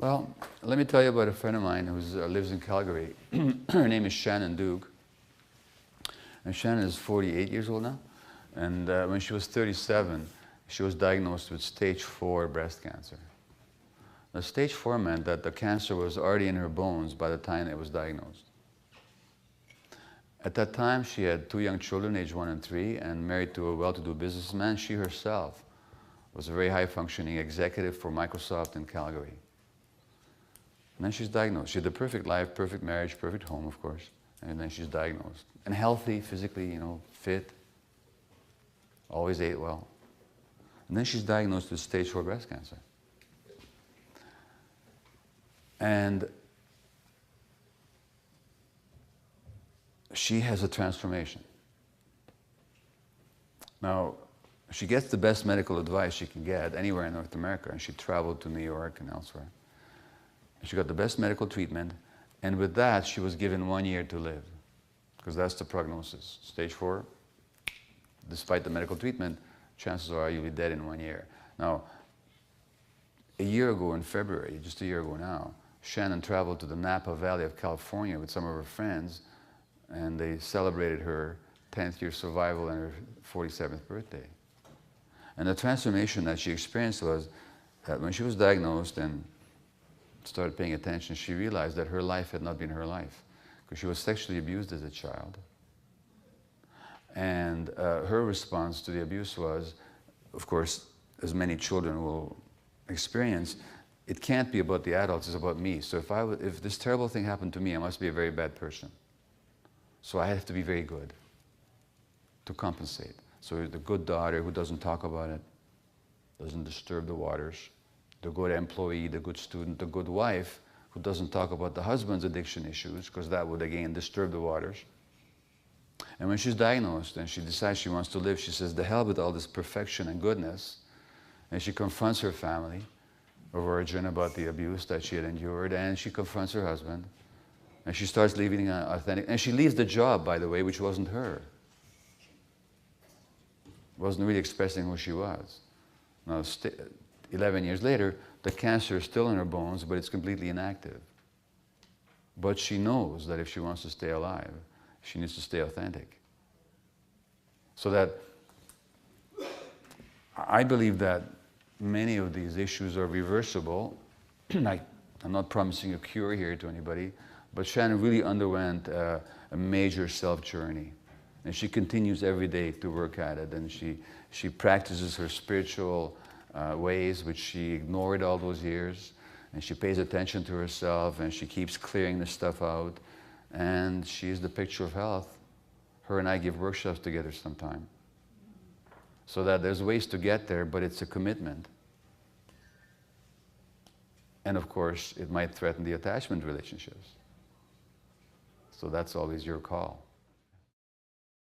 Well, let me tell you about a friend of mine who lives in Calgary. Her name is Shannon Duke. And Shannon is 48 years old now. And when she was 37, she was diagnosed with stage 4 breast cancer. The stage 4 meant that the cancer was already in her bones by the time it was diagnosed. At that time, she had 2 young children, aged 1 and 3, and married to a well-to-do businessman. She herself was a very high-functioning executive for Microsoft in Calgary. And then she's diagnosed. She had the perfect life, perfect marriage, perfect home, of course. And then she's diagnosed. And healthy, physically, fit, always ate well. And then she's diagnosed with stage 4 breast cancer. And she has a transformation. Now, she gets the best medical advice she can get anywhere in North America, and she traveled to New York and elsewhere. And she got the best medical treatment, and with that, she was given 1 year to live, because that's the prognosis. Stage 4, despite the medical treatment, chances are you'll be dead in 1 year. Now, a year ago in February, just a year ago now, Shannon traveled to the Napa Valley of California with some of her friends, and they celebrated her 10th year survival and her 47th birthday. And the transformation that she experienced was that when she was diagnosed and started paying attention, she realized that her life had not been her life, because she was sexually abused as a child. And her response to the abuse was, of course, as many children will experience, it can't be about the adults, it's about me. So if this terrible thing happened to me, I must be a very bad person. So I have to be very good to compensate. So the good daughter who doesn't talk about it, doesn't disturb the waters, the good employee, the good student, the good wife who doesn't talk about the husband's addiction issues, because that would again disturb the waters. And when she's diagnosed and she decides she wants to live, she says, the hell with all this perfection and goodness. And she confronts her family of origin about the abuse that she had endured, and she confronts her husband. And she starts living authentic, and she leaves the job, by the way, which wasn't her. Wasn't really expressing who she was. Now, 11 years later, the cancer is still in her bones, but it's completely inactive. But she knows that if she wants to stay alive, she needs to stay authentic. So that I believe that many of these issues are reversible. I'm not promising a cure here to anybody, but Shannon really underwent a major self-journey. And she continues every day to work at it, and she practices her spiritual ways, which she ignored all those years, and she pays attention to herself, and she keeps clearing this stuff out, and she's the picture of health. Her and I give workshops together sometime. So that there's ways to get there, but it's a commitment. And of course, it might threaten the attachment relationships. So that's always your call.